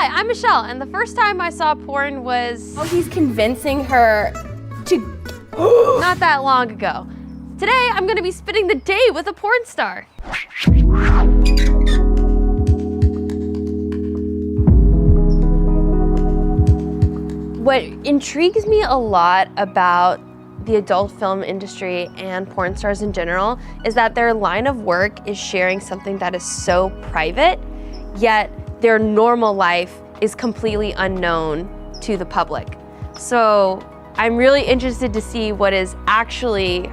Hi, I'm Michelle, and the first time I saw porn was... Oh, he's convincing her to... not that long ago. Today, I'm gonna be spending the day with a porn star. What intrigues me a lot about the adult film industry and porn stars in general is that their line of work is sharing something that is so private, yet their normal life is completely unknown to the public. So I'm really interested to see what is actually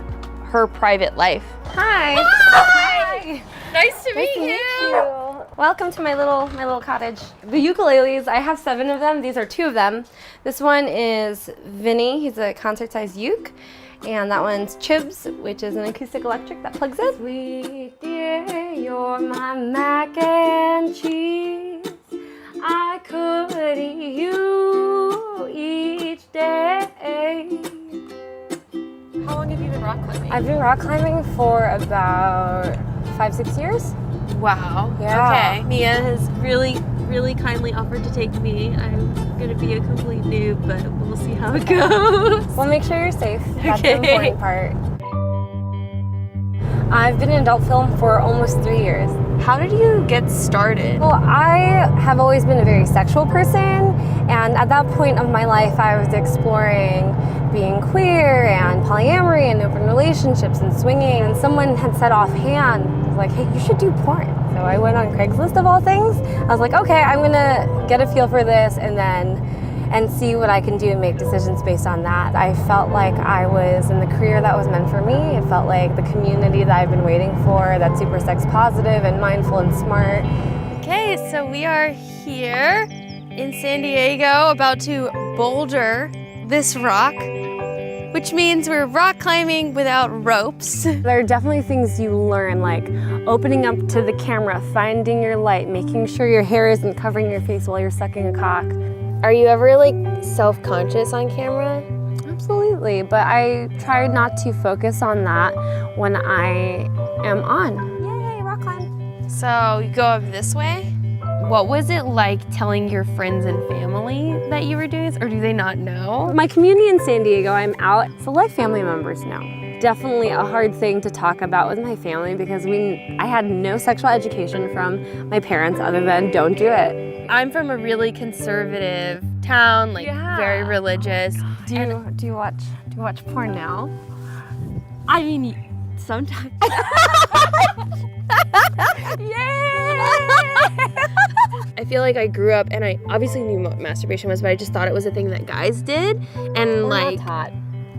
her private life. Hi. Hi. Nice to meet you. Welcome to my little cottage. The ukuleles, I have 7 of them. These are 2 of them. This one is Vinny, he's a concert-sized uke. And that one's Chibs, which is an acoustic electric that plugs in. Sweet dear, you're my mac and cheese. I could eat you each day. How long have you been rock climbing? I've been rock climbing for about 5-6 years. Wow. Yeah. Okay. Mia has really kindly offered to take me. I'm gonna be a complete noob, but we'll see how it goes. Well, make sure you're safe. That's Okay. the important part. I've been in adult film for almost 3 years. How did you get started? Well, I have always been a very sexual person, and at that point of my life, I was exploring being queer and polyamory and open relationships and swinging, and someone had said offhand, like, hey, you should do porn. So I went on Craigslist of all things. I was like, okay, I'm gonna get a feel for this and see what I can do and make decisions based on that. I felt like I was in the career that was meant for me. It felt like the community that I've been waiting for, that's super sex positive and mindful and smart. Okay, so we are here in San Diego about to boulder this rock, which means we're rock climbing without ropes. There are definitely things you learn, like opening up to the camera, finding your light, making sure your hair isn't covering your face while you're sucking a cock. Are you ever like self-conscious on camera? Absolutely, but I try not to focus on that when I am on. Yay, rock climb. So you go up this way? What was it like telling your friends and family that you were doing this, or do they not know? My community in San Diego, I'm out, select family members know. Definitely a hard thing to talk about with my family because I had no sexual education from my parents other than don't do it. I'm from a really conservative town, like very religious. Do you watch porn now? I mean, sometimes. I feel like I grew up and I obviously knew what masturbation was, but I just thought it was a thing that guys did. And like,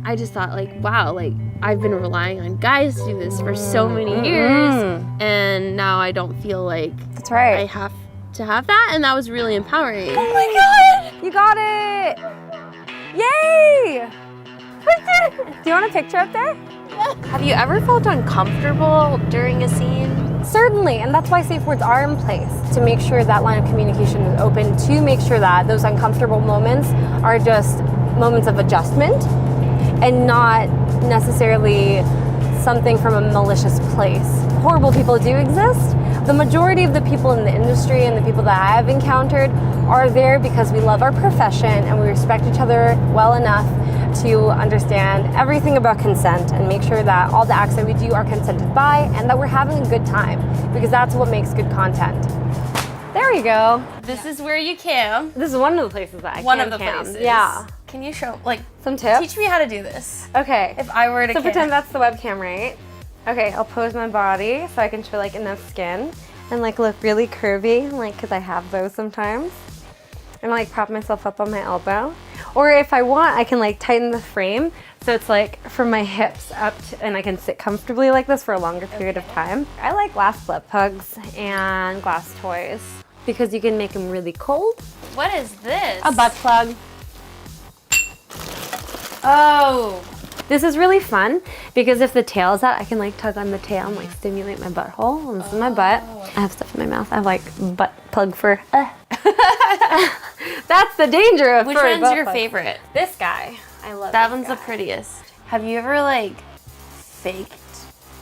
I just thought like, wow, like I've been relying on guys to do this for so many years, and now I don't feel like that's right. I have to have that, and that was really empowering. Oh my God! You got it! Yay! Do you want a picture up there? Have you ever felt uncomfortable during a scene? Certainly, and that's why safe words are in place, to make sure that line of communication is open, to make sure that those uncomfortable moments are just moments of adjustment and not necessarily something from a malicious place. Horrible people do exist. The majority of the people in the industry and the people that I have encountered are there because we love our profession and we respect each other well enough to understand everything about consent and make sure that all the acts that we do are consented by and that we're having a good time, because that's what makes good content. There you go. This is where you cam. This is one of the places that I One can of the cam. places. Yeah. Can you show, like, some tips? Teach me how to do this. Okay. If I were to pretend that's the webcam, right? Okay, I'll pose my body so I can show like enough skin and like look really curvy, like, cause I have those sometimes. And like prop myself up on my elbow. Or if I want, I can like tighten the frame so it's like from my hips up and I can sit comfortably like this for a longer period of time. I like glass butt plugs and glass toys because you can make them really cold. What is this? A butt plug. Oh. This is really fun because if the tail is out, I can like tug on the tail and like stimulate my butthole. And this is my butt. I have stuff in my mouth. I have like butt plug for. That's the danger of Which furry one's butt your plugs. favorite? This guy. I love that this one's guy. the prettiest. Have you ever like faked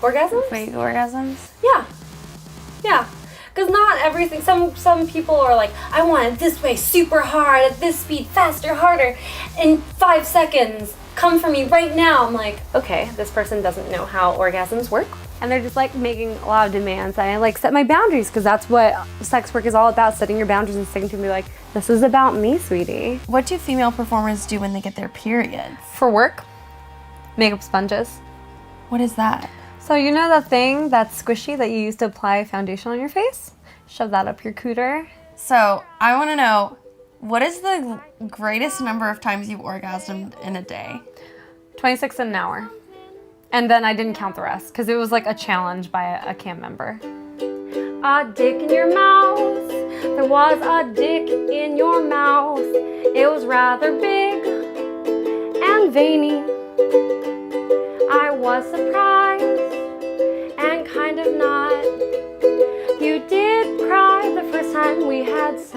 Orgasms? fake orgasms? Yeah. Yeah. Because not everything, some people are like, I want it this way, super hard, at this speed, faster, harder, in 5 seconds. Come for me right now. I'm like, okay, this person doesn't know how orgasms work. And they're just like making a lot of demands. And I like set my boundaries because that's what sex work is all about, setting your boundaries and sticking to me like, this is about me, sweetie. What do female performers do when they get their periods? For work, makeup sponges. What is that? So you know that thing that's squishy that you use to apply foundation on your face? Shove that up your cooter. So I want to know, what is the greatest number of times you've orgasmed in a day? 26 in an hour. And then I didn't count the rest because it was like a challenge by a camp member. A dick in your mouth. There was a dick in your mouth. It was rather big and veiny. I was surprised and kind of not. You did cry the first time we had sex.